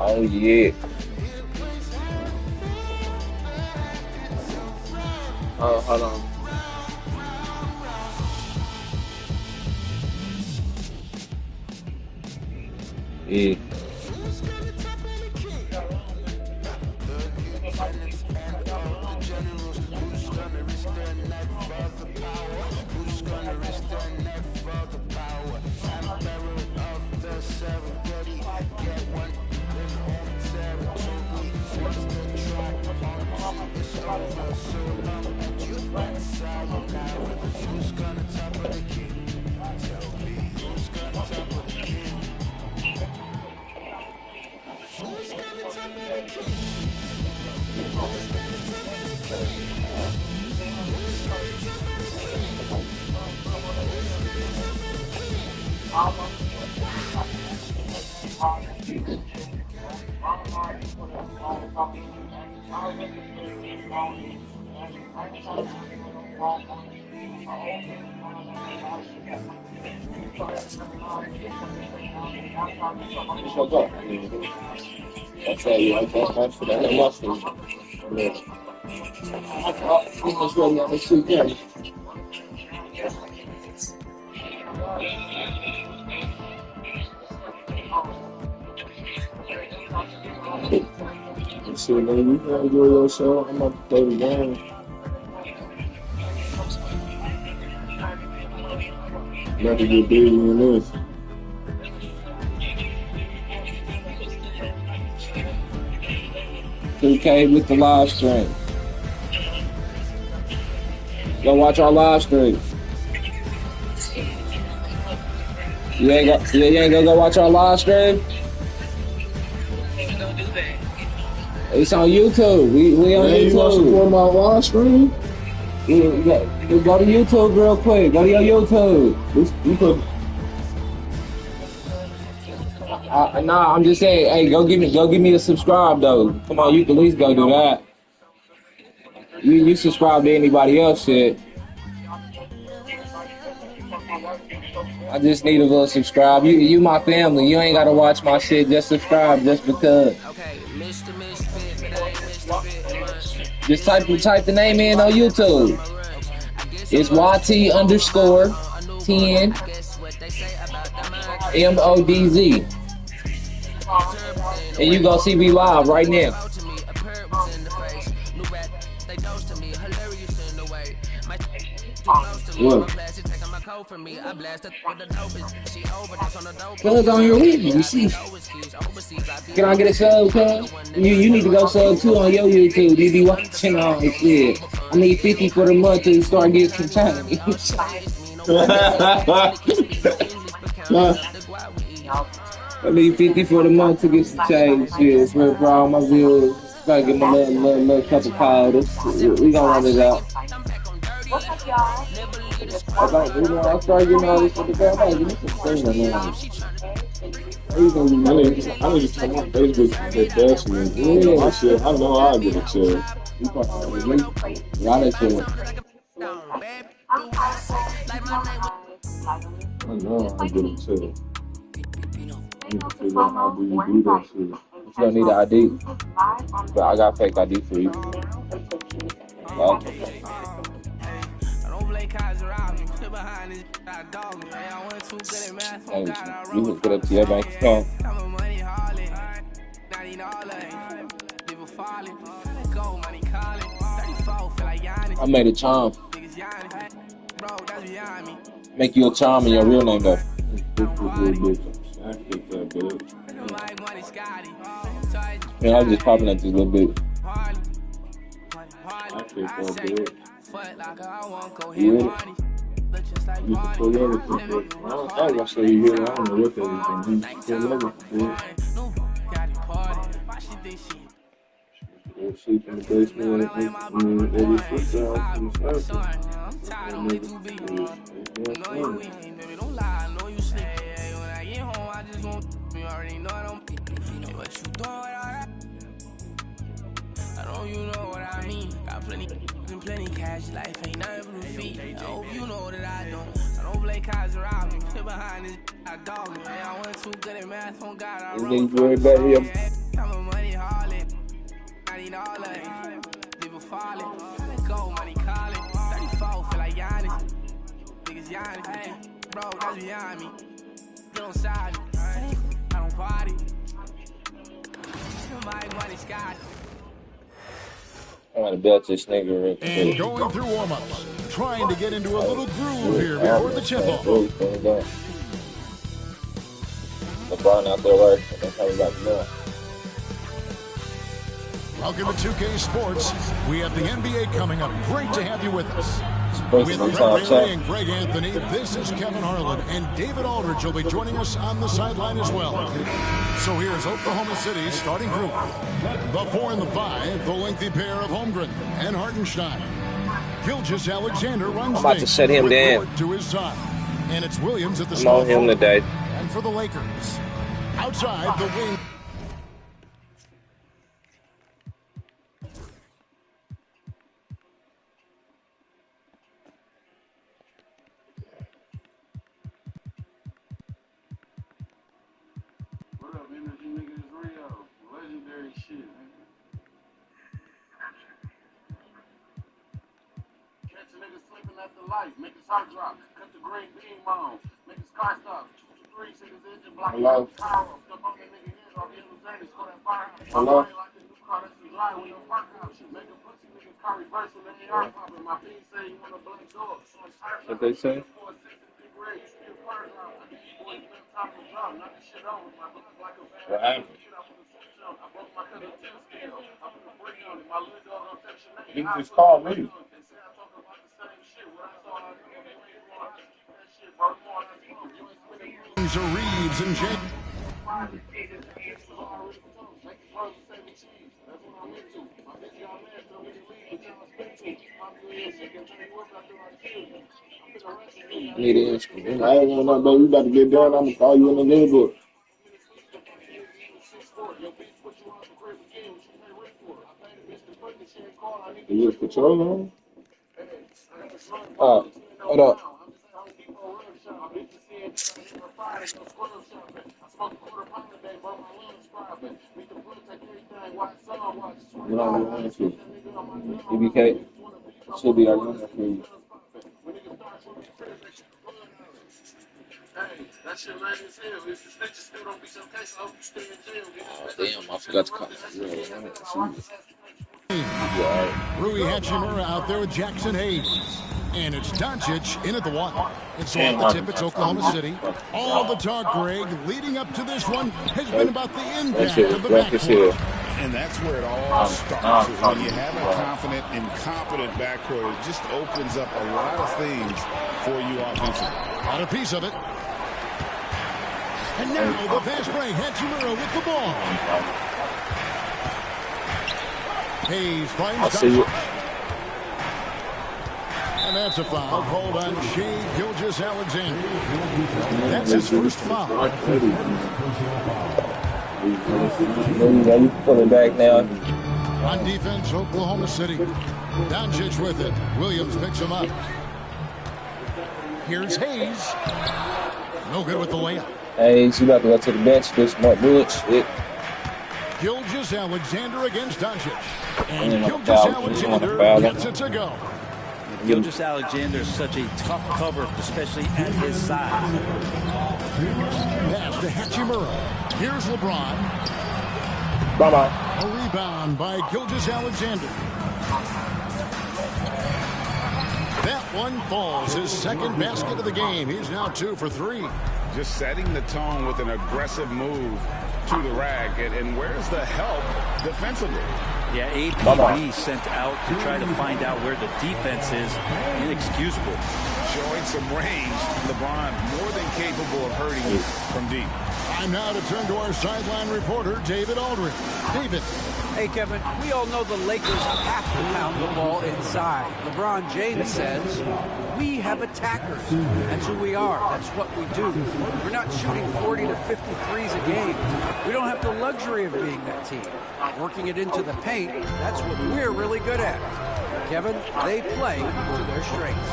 Oh yeah. Oh, hold on. Yeah. What's up? I tell you, I guess that's for that muscle. Yeah. It's really on the two games. So man, you can enjoy yourself. I'm about to play the game. About to get busy in this. 2K with the live stream. Go watch our live stream. You ain't gonna go watch our live stream? It's on YouTube. We on YouTube. You want to support my live stream? Go to YouTube real quick. Go to your YouTube. You put. Nah, I'm just saying. Hey, go give me a subscribe though. Come on, you can at least go do that. You subscribe to anybody else shit. I just need a little subscribe. You my family. You ain't gotta watch my shit. Just subscribe just because. Just type the name in on YouTube. It's YT_10 MODZ. And you gonna see me live right now. What? Cuz on your with me, you see. Can I get a sub, cuz? You need to go sub too on your YouTube. You be watching all this shit. I need 50 for the month to start getting some time. I need 50 for the month to get some change. Shit, for all my bills. Gotta get my little cup of powder. We gonna run it out. What's up, y'all? I started getting all this for the girl. I give me some things on there. I need to come on Facebook and get best man. Yeah, my shit. I know I'll get a chill. You fucking with me? Got a chill. I know I'll get a chill. I need to figure out how do you do that shit. You don't need an ID. But I got fake ID for you. Okay. Hey, you can put up to your bank account. I made a charm. Make you a charm in your real name though. Man, I was just popping at this little bit. Yeah. You can pull everything. I was gonna say you here. I don't know what everything. You pull everything. Sleep in the basement and every foot down from the plenty cash, life ain't nothing but a fee. I hope you know that I don't play cards around me. Sit behind this, I dog me. I went too good at math, on God, I wrote. harlot. I need all of it. People falling. Let go, money calling. 34, feel like Giannis. Niggas Giannis. Hey, bro, that's behind me. Get on side me. I don't party. My money sky. I want to belt this nigga real quick. And going through warm-ups, trying to get into a little groove here before the tip-off. LeBron out there working. That's how we got to know. Welcome to 2K Sports. We have the NBA coming up. Great to have you with us. With With Brett Bailey and Greg Anthony, this is Kevin Harlan, and David Aldridge will be joining us on the sideline as well. So here's Oklahoma City's starting group. The 4 and the 5, the lengthy pair of Holmgren and Hartenstein. Gilgeous Alexander runs I'm about to set him down. to his side. And it's Williams at the I'm on him forward. today. And for the Lakers, outside the wing. What up, energy niggas? Rio. Legendary shit, man. Catch a nigga sleeping at the light. Make his heart drop. Cut the green beam on. Make his car stop. 2 2 3, his engine block. Hello? Power up. Step on the nigga head off. Get him journey. Score that fire. Hello? Like the new car that's rely with no park option. Make a pussy nigga's car reversing. The AR popping. My P say you want a black dog. So I'm tired. What they say? What happened? He just called me. Reeves and Jake. Need an instrument. I ain't want to know, but we about to get done. I'm going to call you in a little bit. You just control on? Hold up. You know what I want to. EBK should be our number for you. Hey, that shit lame as hell. If the snitches still don't be some case, I hope you stay in jail. Oh, damn, I forgot to call you. Rui Hachimura out there with Jackson Hayes. And it's Doncic in at the one. And so on the tip, it's Oklahoma City. All the talk, Greg, leading up to this one has been about the impact of the backcourt. And that's where it all starts. When you have a confident and competent backcourt, it just opens up a lot of things for you offensively. Got a piece of it. And now the fast break. Hachimura with the ball. Hayes finds Doncic. And that's a foul called on Shai Gilgeous-Alexander. That's his first foul. You pull it back now. On defense, Oklahoma City. Doncic with it. Williams picks him up. Here's Hayes. No good with the layup. Hayes, you about to go to the bench. This more bullshit. Gilgeous-Alexander against Doncic. And Gilgeous-Alexander gets it to go. Gilgeous-Alexander is such a tough cover, especially at his size. Pass to Hachimura. Here's LeBron. Bye-bye. A rebound by Gilgeous-Alexander. That one falls. His second basket of the game. He's now 2 for 3. Just setting the tone with an aggressive move to the rack. And where's the help defensively? Yeah, APB sent out to try to find out where the defense is. Inexcusable. Showing some range. LeBron more than capable of hurting you from deep. Time now to turn to our sideline reporter, David Aldridge. David. Hey, Kevin, we all know the Lakers have to pound the ball inside. LeBron James says, we have attackers. That's who we are. That's what we do. We're not shooting 40 to 50 threes a game. We don't have the luxury of being that team. Working it into the paint, that's what we're really good at. Kevin, they play to their strengths.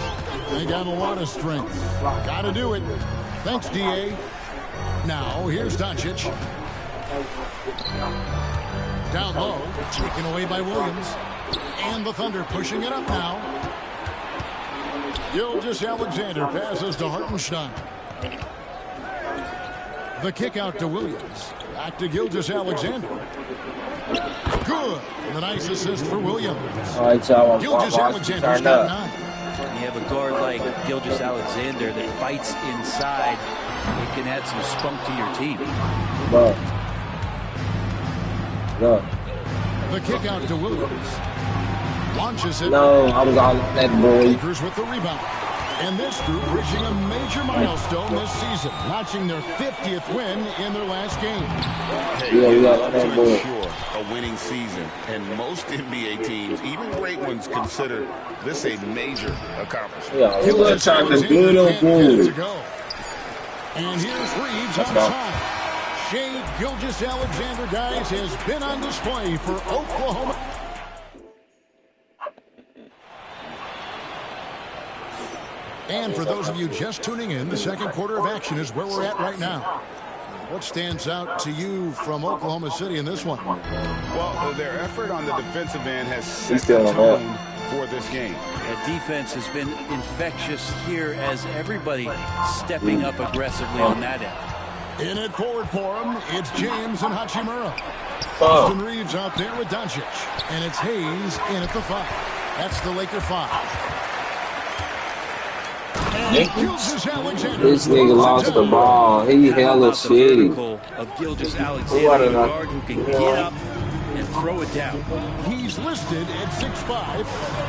They got a lot of strength. Got to do it. Thanks, D.A. Now, here's Doncic. Down low, taken away by Williams. And the Thunder pushing it up now. Gilgeous-Alexander passes to Hartenstein. The kick out to Williams. Back to Gilgeous-Alexander. Good. And the nice assist for Williams. All right, y'all. Gilgeous-Alexander's got 9. When you have a guard like Gilgeous-Alexander that fights inside, it can add some spunk to your team. Look. The kick out to Williams. Launches it. No, I was on that boy. Lakers with the rebound. And this group reaching a major milestone this season, notching their 50th win in their last game. Yeah, we got that boy. Sure, a winning season, and most NBA teams, even great ones, consider this a major accomplishment. Yeah, we were talking good on board. And here's Reeves outside. Shea Gilgeous-Alexander, guys, has been on display for Oklahoma. And for those of you just tuning in, the second quarter of action is where we're at right now. What stands out to you from Oklahoma City in this one? Well, their effort on the defensive end has set the tone for this game. The defense has been infectious here as everybody stepping up aggressively on that end. In it forward for him, it's James and Hachimura. Austin Reeves out there with Doncic. And it's Hayes in at the 5. That's the Laker 5. This nigga lost the ball. He hella shitty. Of Gilgeous-Alexander, a guard who can get up and throw it down. He's listed at 6'5",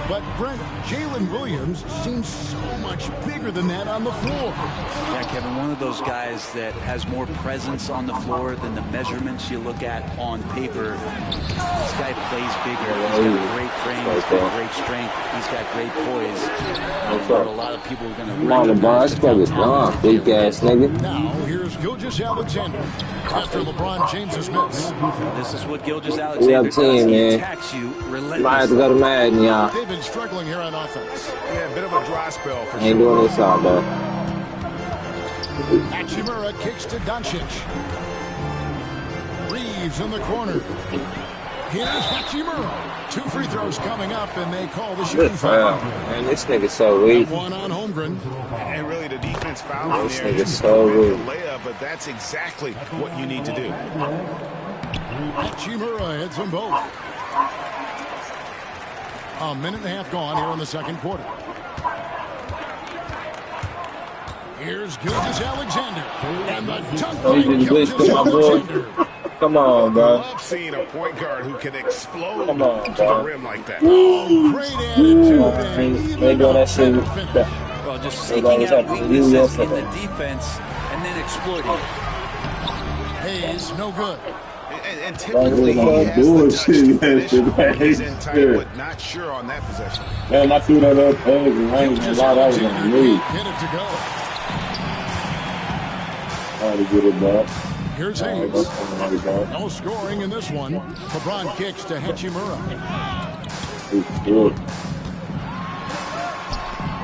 but Brent, Jalen Williams seems so much bigger than that on the floor. Yeah, Kevin, one of those guys that has more presence on the floor than the measurements you look at on paper. This guy plays bigger. He's got a great frame. He's got great strength. He's got great poise. A lot of people are going to come on, LeBron. It's probably gone, big ass nigga. Now, here's Gilgeous-Alexander after LeBron James's miss. This is what Gilgeous-Alexander we have a team, man. attacks you relentlessly. Might have to go to Madden, y'all. They've been struggling here on offense. Yeah, a bit of a dry spell for Ain't doing this all, bro. Hachimura kicks to Doncic. Reeves in the corner. Here's Hachimura. 2 free throws coming up, and they call the shooting foul. Man, this nigga's so weak. One on Holmgren. And really, the defense fouled This in there. nigga's so weak. Layup, but that's exactly what you need to do. Hachimura hits them both. A minute and a half gone here in the second quarter. Here's Gilgeous-Alexander. And the dunk by Gilgeous-Alexander. Come on, bro. I love seeing a point guard who can explode Come on, to bro. the rim like that. Oh, great attitude. They doing that shit. Well, just seeking out weaknesses in the defense and then exploiting it. Hayes, no good. And typically he has the touch to finish when he's in tight, but not sure on that possession. Man, I threw that up. Gilgeous-Alexander hit it to go. Trying to get it back. Here's Hayes. No scoring in this one. LeBron kicks to Hachimura.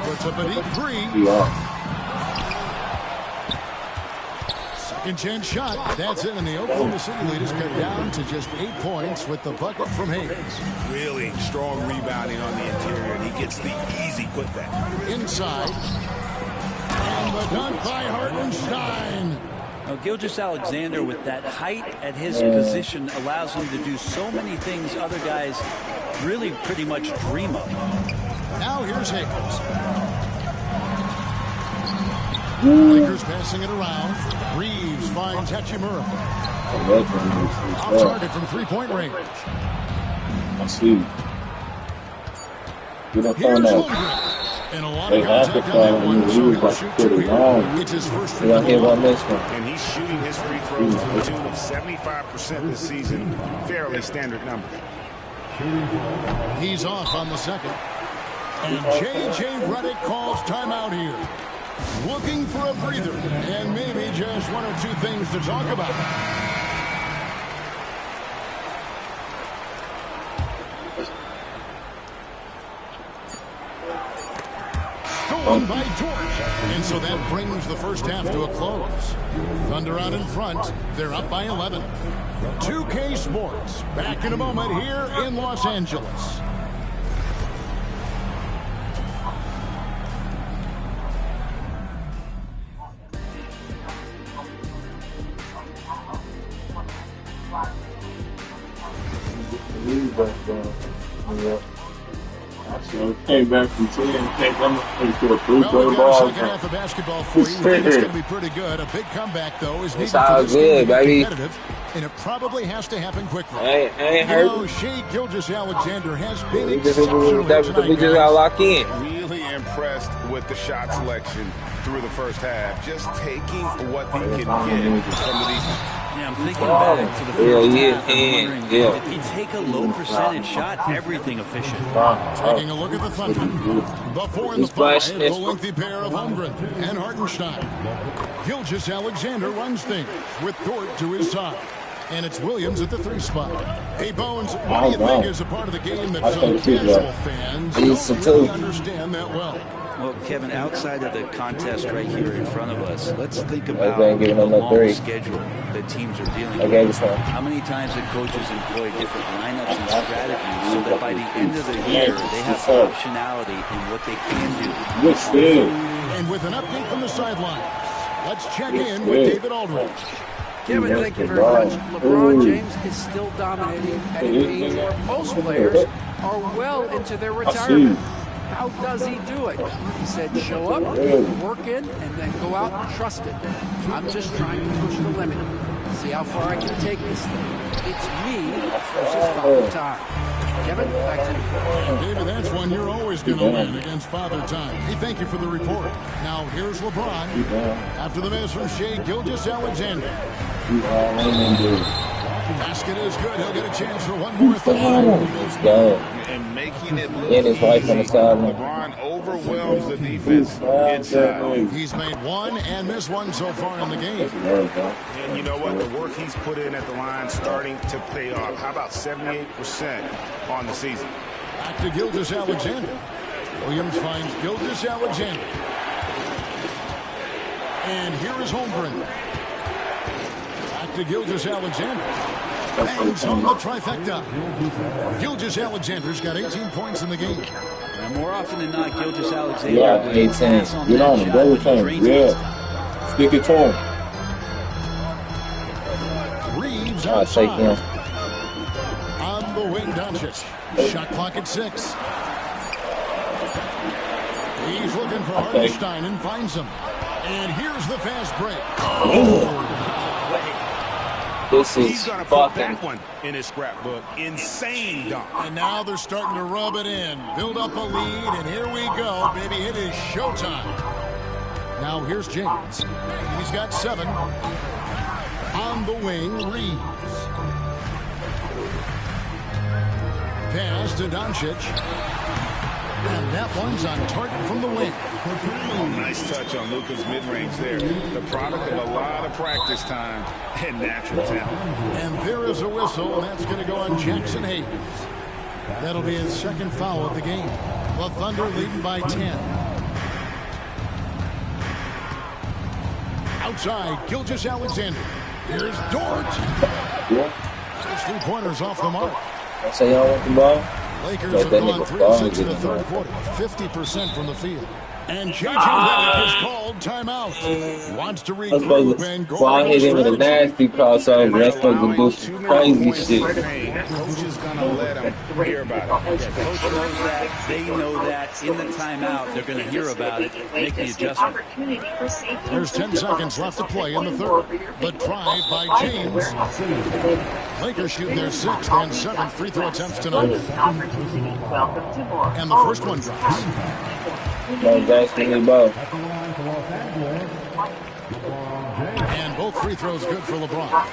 Puts up a deep 3. Second chance shot. That's it, and the Oklahoma City lead is cut down to just 8 points with the bucket from Hayes. Really strong rebounding on the interior, and he gets the easy putback. Inside. And the dunk by Hartenstein. Now, Gilgeous-Alexander, with that height at his position, allows him to do so many things other guys really pretty much dream of. Now here's Hayes. Lakers passing it around. Reeves finds Hachimura. Off target from 3-point range. I see. Get up on Here's that. Holmgren. And a lot They of have to contact find on that him. one, He so was he'll about to shoot put 2 it here. wrong. It's his first We free got hit throw. on this one. And he's shooting his free throws to the tune of 75% this season. Fairly standard number. He's off on the second. And J.J. Redick calls timeout here. Looking for a breather and maybe just 1 or 2 things to talk about. down by George. And so that brings the first half to a close. Thunder out in front. They're up by 11. 2K Sports, back in a moment here in Los Angeles. Came back from 10. I'm to a free Well, throw we've got ball. a second half of basketball for you. We think it's going to be pretty good. A big comeback, though, is needed It's all for this game to good, be baby. competitive, and it probably has to happen quickly. I ain't You hurt. know, Shea Gilgeous-Alexander has been We exceptional here just tonight, got guys. locked in. Really impressed with the shot selection through the first half. Just taking what he can get from the defense. Yeah, I'm thinking back to the first half. I'm wondering, yeah. did he take a low percentage shot? Everything efficient. Taking a look at the Thunder. The 4 and the 5, the lengthy pair of Holmgren and Hartenstein. Gilgeous-Alexander runs things with Dort to his side. And it's Williams at the 3 spot. Hey, Bones, what do you think is a part of the game that some casual fans don't really understand that well? Well, Kevin, outside of the contest right here in front of us, let's think about ain't giving the them no long three. schedule that teams are dealing Okay, with. this one. How many times have coaches employed different lineups and strategies so that by the end of the year, they have optionality in what they can do? Good still. And with an update from the sideline, let's check in with David Aldridge. Kevin, thank you very much. LeBron James is still dominating at an age where most players are well into their retirement. How does he do it? He said, show up, work in, and then go out and trust it. I'm just trying to push the limit. See how far I can take this thing. It's me versus Father Time. Kevin, back to you. And David, that's one you're always going to win against Father Time. Hey, thank you for the report. Now, here's LeBron. After the miss from Shea Gilgeous-Alexander. Basket is good. He'll get a chance for one more at the line. Let's go. And making it look And his wife on the sideline. LeBron overwhelms the defense inside. He's made one and missed one so far in the game. And you know what? The work he's put in at the line starting to pay off. How about 78% on the season? Back to Gilgeous-Alexander. Williams finds Gilgeous-Alexander. And here is Holmgren. Back to Gilgeous-Alexander. Bangs on the trifecta. Gilgeous-Alexander's got 18 points in the game. And more often than not, Gilgeous-Alexander Yeah, will 18. pass on Get that on him. shot Go when with he him. drains it. Yeah. Stick it to him. Reeves I'll take him. outside. On the wing, Doncic. Shot clock at 6. He's looking for Hartenstein and finds him. And here's the fast break. This He's is going to put fucking. that one in his scrapbook. Insane dunk. And now they're starting to rub it in. Build up a lead, and here we go, baby. It is showtime. Now here's James. He's got 7. On the wing, Reeves. Pass to Doncic. And that one's on target from the wing. Oh, nice touch on Luka's mid-range there. The product of a lot of practice time and natural talent. And there is a whistle, and that's going to go on Jackson Hayes. That'll be his second foul of the game. The Thunder leading by 10. Outside, Gilgeous-Alexander. Here's Dort. His 3-pointers off the mark. I say y'all want the ball? Lakers Let have that gone nigga 3 ball of 6 in get the him third out. quarter. 50% from the field. And J.J. Redick is called timeout. Wants to I'm regroup supposed and to, go well, I on hit him with a strategy. nasty crossover. That's supposed to do Allowing some too many crazy points shit. in the paint. Coach is going to let him hear about it. Yeah, coach knows that. They know that. In the timeout, they're going to hear about it, make the adjustment. There's 10 seconds left to play in the third. The drive by James. Lakers shooting their 6th and 7th free throw attempts tonight. And the first one drops. No, James, give me the ball. And both free throws good for LeBron.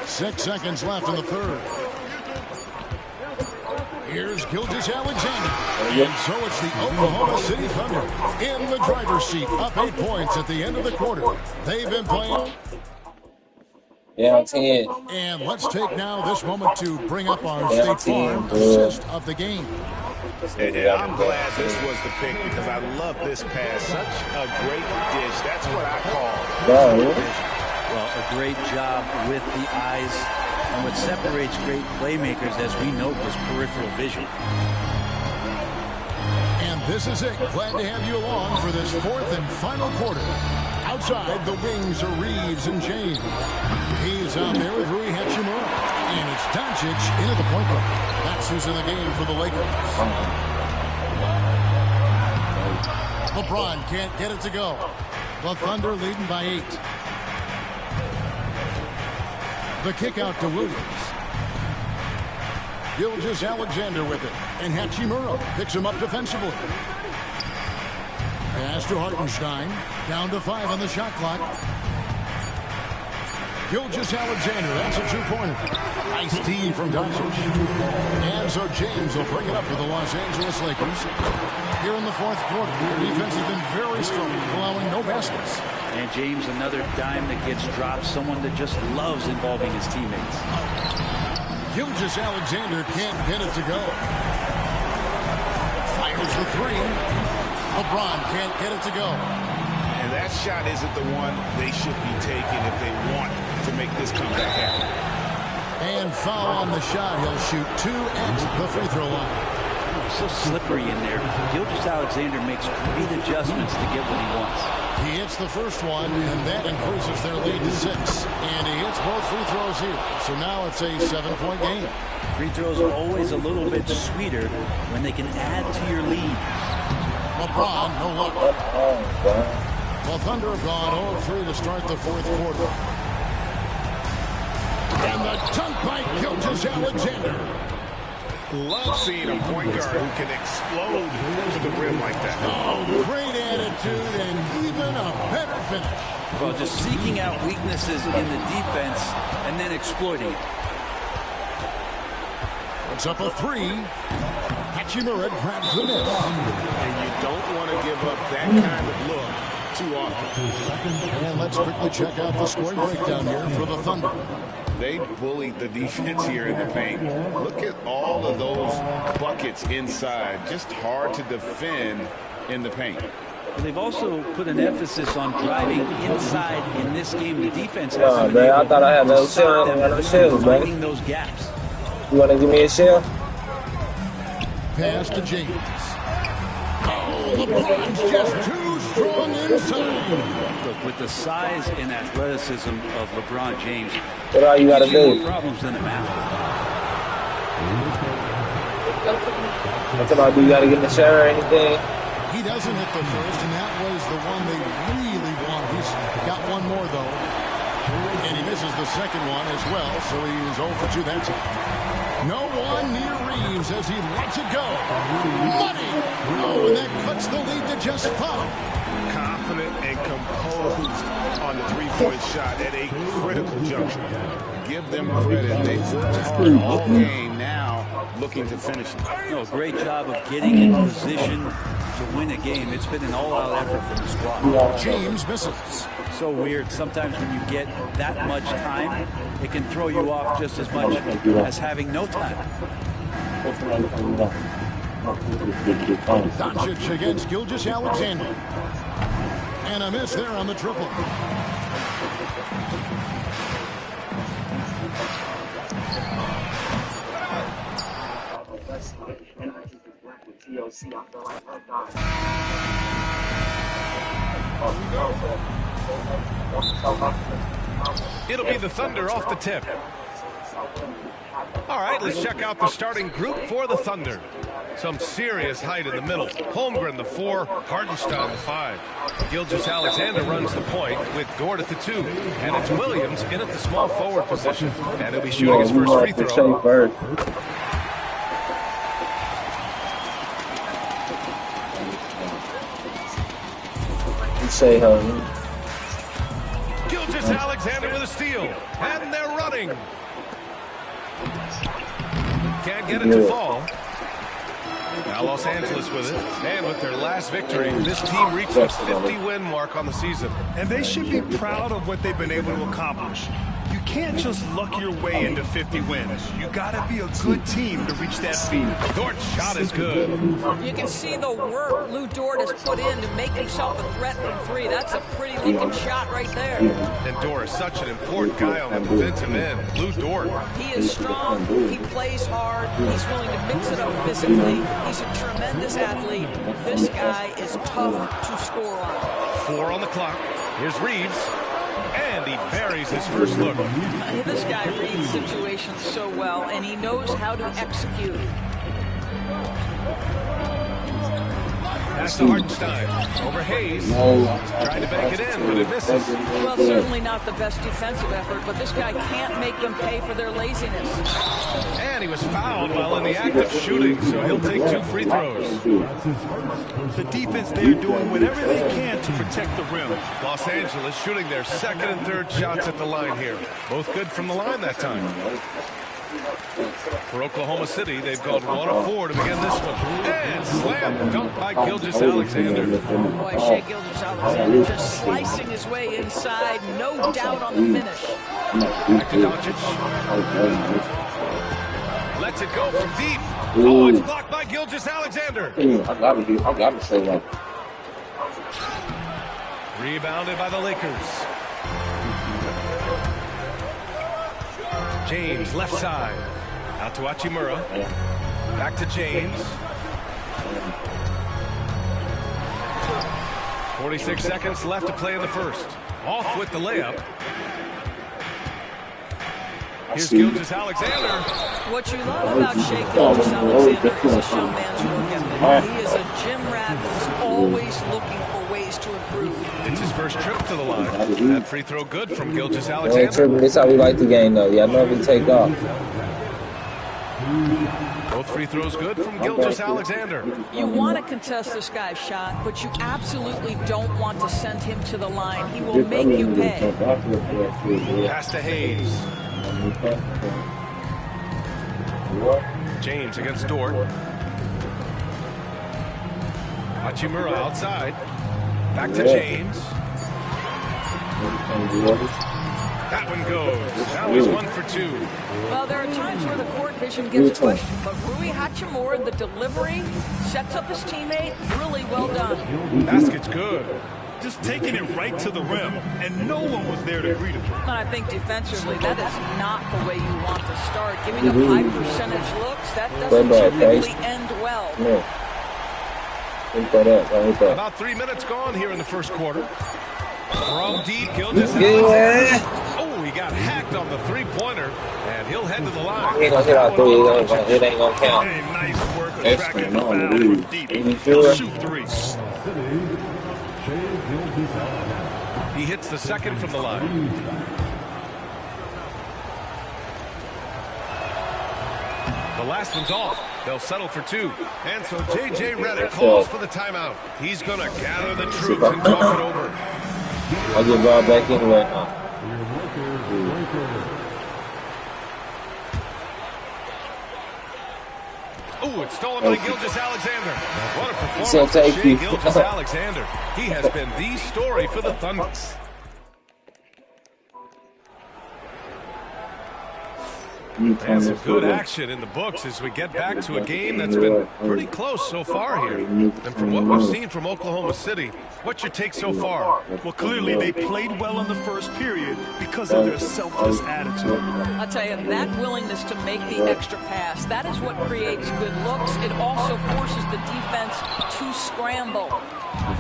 6 seconds left in the third. Here's Gilgeous-Alexander. And so it's the Oklahoma City Thunder in the driver's seat, up 8 points at the end of the quarter. They've been playing. Down 10. And let's take now this moment to bring up our Yeah, State Farm team, assist of the game. And I'm glad this was the pick because I love this pass. Such a great dish. That's what I call vision. Well, a great job with the eyes. And what separates great playmakers, as we note, is peripheral vision. And this is it. Glad to have you along for this fourth and final quarter. Outside, the wings are Reeves and James. He's out there with Rui Hachimura. And it's Doncic into the point guard. That's who's in the game for the Lakers. LeBron can't get it to go. The Thunder leading by 8. The kick out to Williams. Gilgeous-Alexander with it. And Hachimura picks him up defensively. Pass to Hartenstein. Down to 5 on the shot clock. Gilgeous-Alexander, that's a two-pointer. Nice D from Doncic. And so James will bring it up for the Los Angeles Lakers. Here in the fourth quarter, their defense has been very strong, allowing no baskets. And James, another dime that gets dropped, someone that just loves involving his teammates. Gilgeous-Alexander can't get it to go. Fires the 3. LeBron can't get it to go. And that shot isn't the one they should be taking if they want to make this comeback happen. And foul on the shot. He'll shoot 2 at the free throw line. So slippery in there. Gilgeous-Alexander makes great adjustments to get what he wants. He hits the first one, and that increases their lead to 6. And he hits both free throws here. So now it's a 7-point game. Free throws are always a little bit sweeter when they can add to your lead. LeBron, no luck. Well, Thunder have gone 0-3 to start the fourth quarter. And the dunk by Gilgeous-Alexander. Love seeing a point guard who can explode to the rim like that. Oh, great attitude and even a better finish. Well, just seeking out weaknesses in the defense and then exploiting it. It's up a 3. Hachimura grabs the miss. And you don't want to give up that kind of look too often. And let's quickly check out the scoring breakdown here for the Thunder. They bullied the defense here in the paint. Look at all of those buckets inside. Just hard to defend in the paint. But they've also put an emphasis on driving inside in this game. The defense has been able to stop them finding those gaps. You want to give me a shell? Pass to James. Oh, LeBron's just too strong inside. Look, with the size and athleticism of LeBron James, What all you got to do? more problems than a math. What's about, do you got to get in the shower or anything? He doesn't hit the first, and that was the one they really want. He's got one more, though. And he misses the second one as well, so he's 0 for 2 that time. No one near Reeves as he lets it go. Money! Oh, and that cuts the lead to just 5. Confident and composed on the three-point shot at a critical juncture. Give them credit. They've worked hard all game now looking to finish it. No, great job of getting in position to win a game. It's been an all-out effort from the squad. James misses. So weird. Sometimes when you get that much time, it can throw you off just as much as having no time. Doncic against Gilgeous-Alexander. And a miss there on the triple. It'll be the Thunder off the tip. All right, let's check out the starting group for the Thunder. Some serious height in the middle. Holmgren, the 4, Hartenstein, the 5. Gilgeous-Alexander runs the point with Gord at the 2. And it's Williams in at the small forward position. And he'll be shooting his first free throw. Say, honey. Gilgeous-Alexander with a steal. And they're running. Can't get it to fall. Now Los Angeles with it. And with their last victory, this team reached the 50-win mark on the season. And they should be proud of what they've been able to accomplish. You can't just luck your way into 50 wins. You gotta be a good team to reach that feat. Dort's shot is good. You can see the work Lou Dort has put in to make himself a threat from three. That's a pretty looking shot right there. And Dort is such an important guy on the defensive end. Lou Dort. He is strong. He plays hard. He's willing to mix it up physically. He's a tremendous athlete. This guy is tough to score on. 4 on the clock. Here's Reeves. And he buries his first look. This guy reads situations so well, and he knows how to execute. Pass to Hartenstein. Over Hayes. Trying to bank it in, but it misses. Well, certainly not the best defensive effort, but this guy can't make them pay for their laziness. And he was fouled while in the act of shooting, so he'll take 2 free throws. The defense, they're doing whatever they can to protect the rim. Los Angeles shooting their second and third shots at the line here. Both good from the line that time. For Oklahoma City, they've gone 1 of 4 to begin this one. And slam dunk by Gilgeous-Alexander. Boy, Shai Gilgeous-Alexander just slicing his way inside. No doubt on the finish. Back to Doncic. Lets it go from deep. Oh, it's blocked by Gilgeous-Alexander. I gotta say that. Rebounded by the Lakers. James, left side. Out to Hachimura. Back to James. 46 seconds left to play in the first. Off with the layup. Here's Gilgeous-Alexander. What you love about Shai Gilgeous-Alexander is a showman's work ethic. He is a gym rat who's always looking for ways to improve. It's his first trip to the line. That free throw good from Gilgeous-Alexander. This is how we like the game, though. Y'all know we take off. Both free throws good from Gilgeous-Alexander. You want to contest this guy's shot, but you absolutely don't want to send him to the line. He will make you pay. Pass to Hayes. James against Dort. Hachimura outside. Back to James. That one goes. Now he's 1 for 2. Well, there are times where the court vision gets questioned, but Rui Hachimura, the delivery, sets up his teammate. Really well done. Basket's good. Just taking it right to the rim, and no one was there to greet him. And I think defensively, that is not the way you want to start. Giving up high percentage looks, that doesn't typically end well. About 3 minutes gone here in the first quarter. From deep, Gilgeous-Alexander. Oh, he got hacked on the three-pointer, and he'll head to the line. He ain't gonna hit our three. It ain't gonna count. Hey, nice work attracting the foul from deep. He'll shoot 3. He hits the second from the line. The last one's off. They'll settle for 2. And so J.J. Redick calls for the timeout. He's going to gather the troops and talk it over. I'll get ball back anyway. Oh, it's stolen by Gilgeous-Alexander. What a performance So from thank you. Gilgeous-Alexander. He has been the story for the Thunder. And some good action in the books as we get back to a game that's been pretty close so far here. And from what we've seen from Oklahoma City, what's your take so far? Well, clearly they played well in the first period because of their selfless attitude. I'll tell you, that willingness to make the extra pass, that is what creates good looks. It also forces the defense to scramble.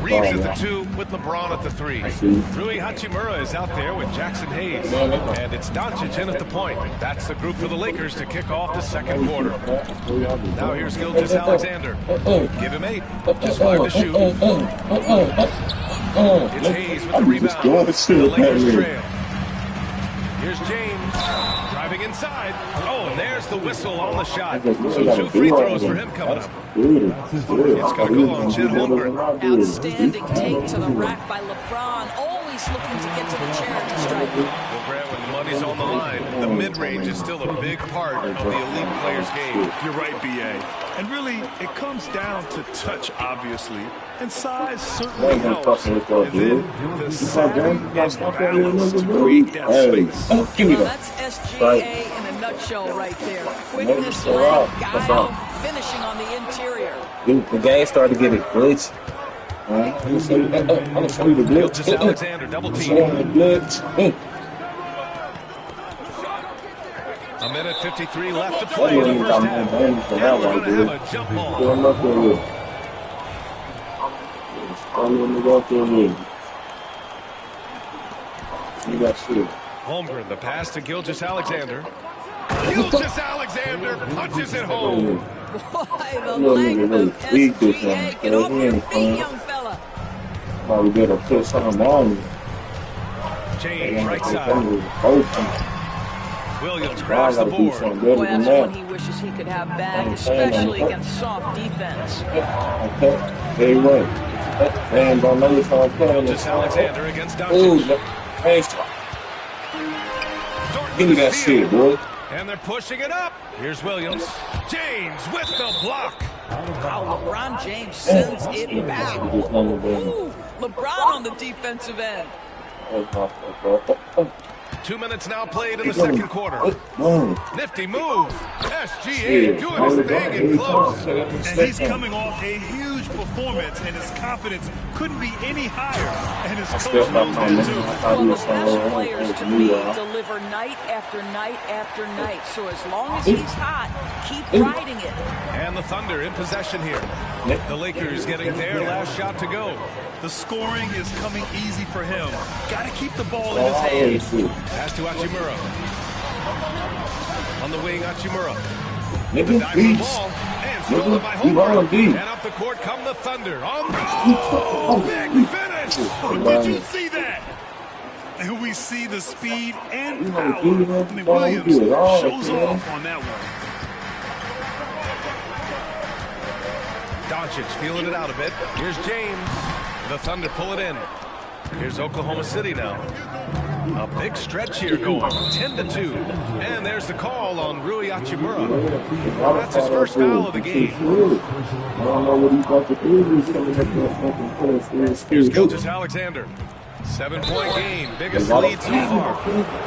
Reeves at the 2 with LeBron at the 3. Rui Hachimura is out there with Jackson Hayes. And it's Doncic in at the point. That's the group for the Lakers to kick off the second quarter. Now here's Gilgeous-Alexander. Give him 8. Just 5 to shoot. It's Hayes with the rebound. The Lakers trail. Here's James driving inside. Oh, and there's the whistle on the shot. So 2 free throws for him coming up. It's going to go on Chet Holmgren. Outstanding take to the rack by LeBron. Always looking to get to the charity stripe. Well, Grant, when the money's on the line, the mid-range is still a big part of the elite player's game. You're right, B.A. And really, it comes down to touch, obviously. And size certainly helps. And then the savvy and balance to create that space. Well, that's SGA in a nutshell right there. Quickness, length, guile, finishing on the interior. The game started to get it glitch. I'm gonna show you the glitch. Just Alexander, double team. A minute 53 left to play in the first half. And we're going to have a jump ball. Holmgren, the pass to Gilgeous-Alexander. Gilgeous-Alexander punches it home. Boy, the length of SGA. Get off your feet, young fella. Probably better put something on you. James, right side. Williams grabs the board. Boy, that's one he wishes he could have back, especially against soft defense. Okay, there you go. And don't know if I'm playing this. Alexander against Doncic. Give me that shit, boy. And they're pushing it up. Here's Williams. James with the block. Wow, LeBron James sends it back. Ooh, LeBron on the defensive end. 2 minutes now played in the second quarter. Nifty move. SGA doing his thing in close. And he's coming off a huge performance, and his confidence couldn't be any higher. And his coach knows that too. Well, the best players to me deliver night after night after night. So as long as he's hot, keep riding it. And the Thunder in possession here. The Lakers getting their last shot to go. The scoring is coming easy for him. Got to keep the ball in his hands. Pass to Hachimura. On the wing, Hachimura. The Nigga, dive for the ball. And stolen by Holmgren. And up the court come the Thunder. On the big finish. Oh, did you see that? And we see the speed and power. I mean, Williams shows off on that one. Doncic feeling it out a bit. Here's James. The Thunder pull it in. Here's Oklahoma City now. A big stretch here going, 10-2. And there's the call on Rui Hachimura. That's his first foul of the game. Here's Gilgeous-Alexander. 7-point game, biggest lead so far.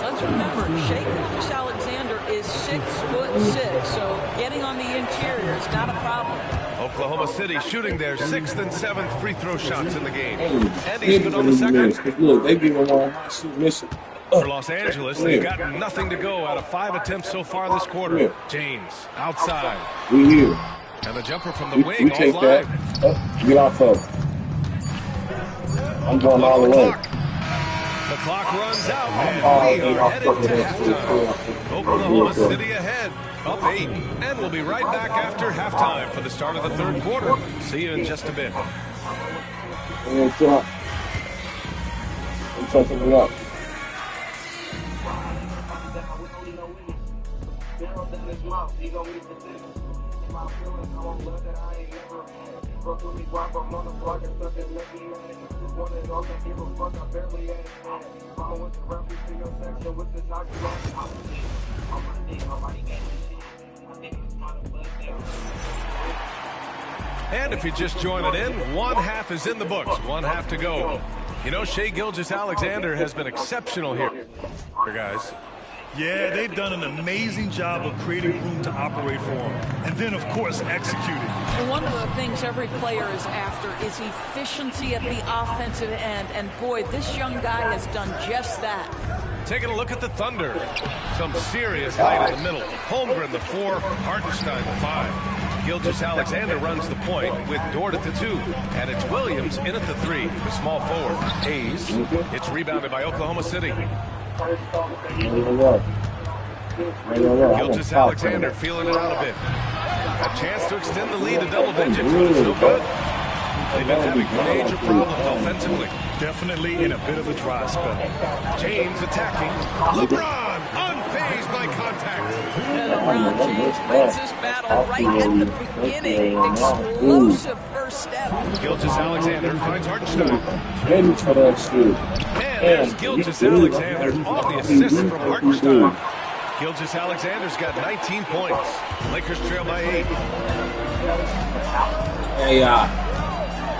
Let's remember, Shai Gilgeous-Alexander is 6'6", so getting on the interior is not a problem. Oklahoma City shooting their 6th and 7th free throw shots in the game. And he's been on the second. Look, they give him one mission. For Los Angeles, they've got nothing to go out of 5 attempts so far this quarter. James, outside. We here. And the jumper from the wing we take offline. That. Get off of. I'm going all the way. The clock runs out, and we are headed to halftime. Oklahoma City ahead, up 8. And we'll be right back after halftime for the start of the third quarter. See you in just a bit. And if you're just joining in, one half is in the books, one half to go. You know, Shai Gilgeous-Alexander has been exceptional here, guys. Yeah, they've done an amazing job of creating room to operate for him. And then, of course, executing. And one of the things every player is after is efficiency at the offensive end. And boy, this young guy has done just that. Taking a look at the Thunder. Some serious height in the middle. Holmgren, the 4, Hartenstein, the 5. Gilgeous-Alexander runs the point with Dort at the 2. And it's Williams in at the 3, the small forward. Hayes. It's rebounded by Oklahoma City. Gilgeous-Alexander feeling it out a bit. A chance to extend the lead to double digits, but it's no good. They've been having major problems offensively. Definitely in a bit of a dry spell. James attacking. LeBron unfazed grazed by contact. And LeBron James wins this battle right at the beginning. Explosive first step. Gilgeous-Alexander finds Hartenstein. Ready for that shit. And there's Gilgeous-Alexander on the assist from Hartenstein. Gilgeous-Alexander's got 19 points. Lakers trail by 8. Hey,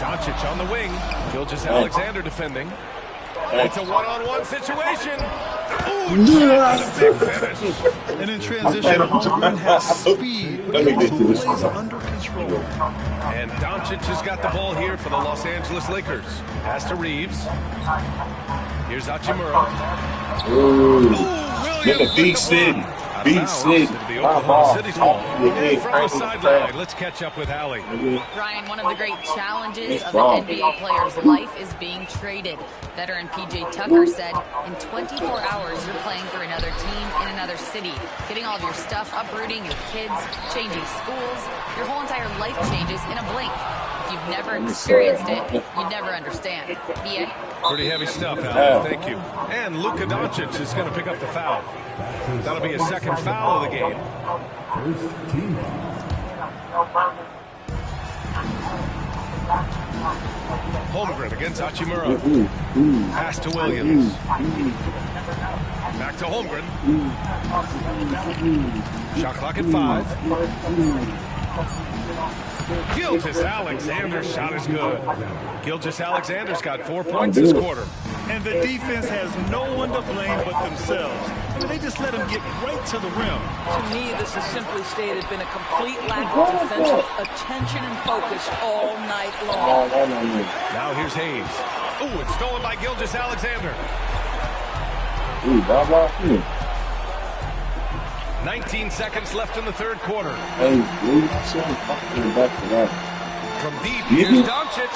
Doncic on the wing. Gilgeous-Alexander defending. It's a one-on-one situation. Ooh, a big finish. And in transition, Holmgren has speed, but he also plays under control. And Doncic has got the ball here for the Los Angeles Lakers. Pass to Reeves. Here's Hachimura. Ooh. Look at Big City. Big City. The Oklahoma City's ball. And from the sideline, let's catch up with Allie. Brian, one of the great challenges of an NBA player's life is being traded. Veteran P.J. Tucker said, in 24 hours, you're playing for another team in another city, getting all of your stuff, uprooting your kids, changing schools. Your whole entire life changes in a blink. If you've never experienced it, you'd never understand. B.A. Pretty heavy stuff, Allie. Thank you. And Luka Doncic is going to pick up the foul. That'll be his second foul of the game. Holmgren against Hachimura. Pass to Williams. Back to Holmgren. Shot clock at 5. Gilgeous-Alexander's shot is good. Gilgeous-Alexander's got 4 points this quarter. And the defense has no one to blame but themselves. They just let him get right to the rim. To me, this has simply stated been a complete lack of defensive attention and focus all night long. Now here's Hayes. Ooh, it's stolen by Gilgeous-Alexander. 19 seconds left in the third quarter. From deep, here's Doncic.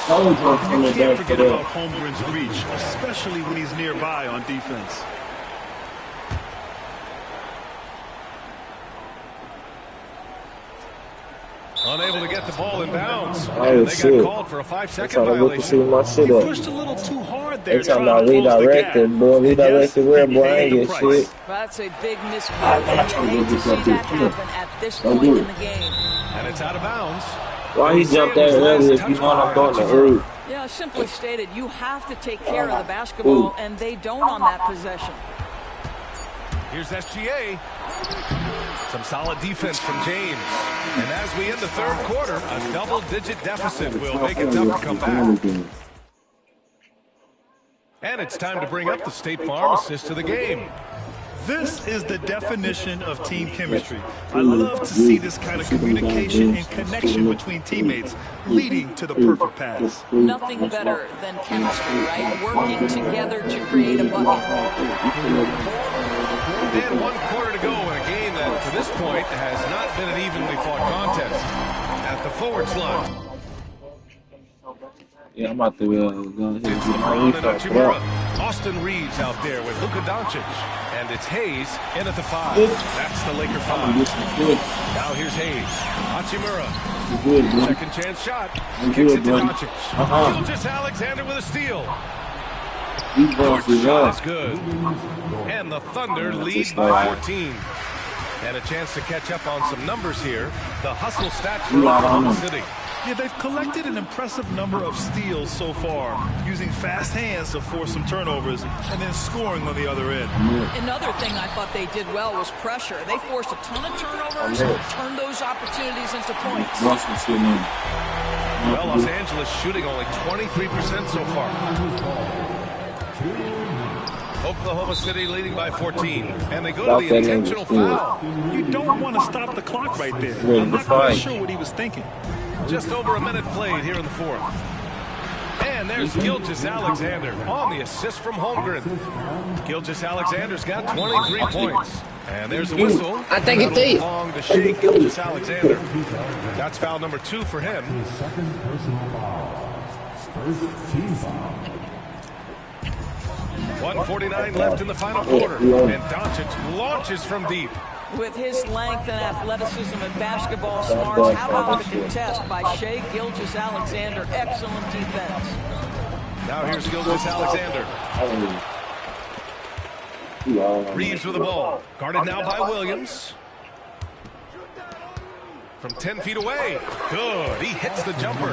You can't forget about Holmgren's reach, especially when he's nearby on defense. Unable to get the ball in bounds. And they got called for a 5-second violation. He pushed a little too hard there. They talking about redirected, boy. Redirected where, boy, I ain't get shit. That's a big miscue. You hate to see that happen at this point in the game. And it's out of bounds. Why he jumped that early if you want to go in the hoop? Yeah, simply stated, you have to take care of the basketball, and they don't on that possession. Here's SGA. Some solid defense from James. And as we end the third quarter, a double-digit deficit will make it tough to come back. And it's time to bring up the State Farm assist to the game. This is the definition of team chemistry. I love to see this kind of communication and connection between teammates leading to the perfect pass. Nothing better than chemistry, right? Working together to create a bucket. And 1 quarter to go in a game that, to this point, has not been an evenly fought contest. At the forward slot. Yeah, I'm about to go ahead and get my Austin Reeves out there with Luka Doncic. And it's Hayes in at the 5. That's the Laker 5. Now here's Hayes. Hachimura. Second chance shot. Kicks it to Doncic. Gilgeous-Alexander with a steal. Shot is good. And the Thunder lead by 14. And a chance to catch up on some numbers here. The hustle stats for Oklahoma City. Yeah, they've collected an impressive number of steals so far, using fast hands to force some turnovers and then scoring on the other end. Another thing I thought they did well was pressure. They forced a ton of turnovers and turned those opportunities into points. Well, Los Angeles shooting only 23% so far. Oklahoma City leading by 14, and they go to the intentional foul. You don't want to stop the clock right there. I'm not quite sure what he was thinking. Just over a minute played here in the fourth. And there's Gilgeous-Alexander on the assist from Holmgren. Gilgeous-Alexander's got 23 points. And there's a whistle. I think it's deep. Long to Shea Gilgeous-Alexander. That's foul number 2 for him. 1:49 left in the final quarter. And Doncic launches from deep. With his length and athleticism and basketball smarts, how about the contest by Shea Gilgeous-Alexander? Excellent defense. Now here's Gilgeous-Alexander. Reeves with the ball. Guarded now by Williams. From 10 feet away. Good. He hits the jumper.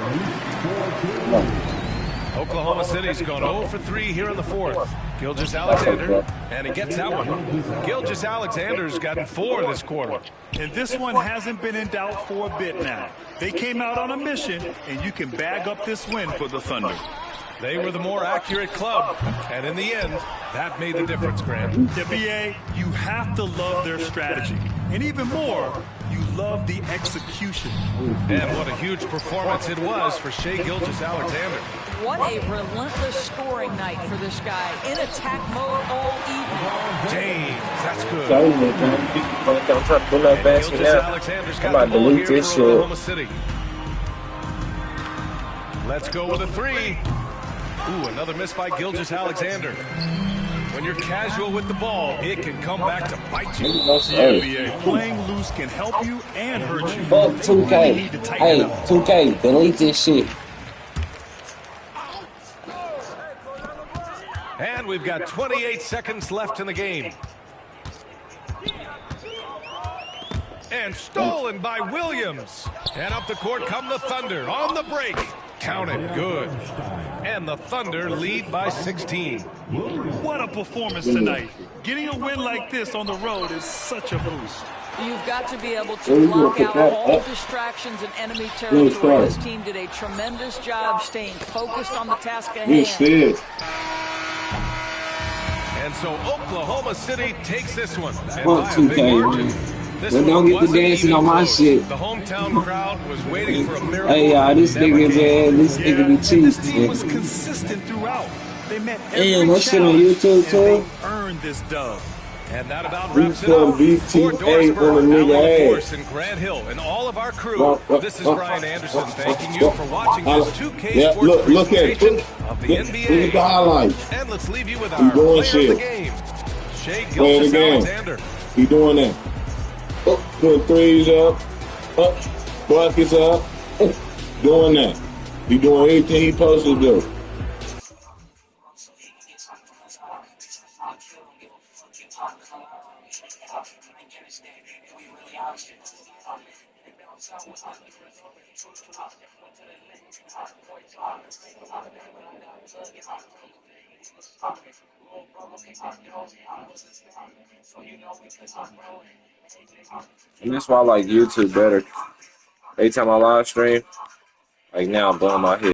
Oklahoma City's gone 0 for 3 here in the fourth. Gilgeous-Alexander, and he gets that one. Gilgeous-Alexander's gotten 4 this quarter. And this one hasn't been in doubt for a bit now. They came out on a mission, and you can bag up this win for the Thunder. They were the more accurate club, and in the end, that made the difference, Grant. WBA, you have to love their strategy. And even more, you love the execution. And what a huge performance it was for Shai Gilgeous-Alexander. What a relentless scoring night for this guy. In attack mode all evening. James, that's good. I'm trying to pull up basket Gilgeous-Alexander's now. got I'm the ball here this for shit. Oklahoma City. Let's go with a 3. Ooh, another miss by Gilgeous-Alexander. When you're casual with the ball, it can come back to bite you. Yeah, playing loose can help you and hurt you. Fuck 2K. Hey, 2K, delete this shit. And we've got 28 seconds left in the game. And stolen by Williams. And up the court come the Thunder on the break. Counted good. And the Thunder lead by 16. What a performance tonight. Getting a win like this on the road is such a boost. You've got to be able to block out all distractions in enemy territory. This team did a tremendous job staying focused on the task at hand. And so Oklahoma City takes this one. And Fuck by a big 2K, margin. man. This But one don't get to wasn't dancing even on my close. shit. The hometown crowd was waiting for a miracle. Hey, y'all, this nigga, man, this nigga be cheap. This team was consistent throughout. They met every Damn, that shit on challenge, YouTube, and too? they earned this dub. And that about wraps it up. For Dorsberg, Alan Force, and Grant Hill, and all of our crew, this is Brian Anderson thanking you for watching this 2K Sports presentation of the NBA. Look at the highlights. And let's leave you with our player of the game, Shai Gilgeous-Alexander. He doing that. Putting threes up, buckets up, doing that. He doing everything he supposed to do. And that's why I like YouTube better. Every time I live stream, like now I'm blowing my head.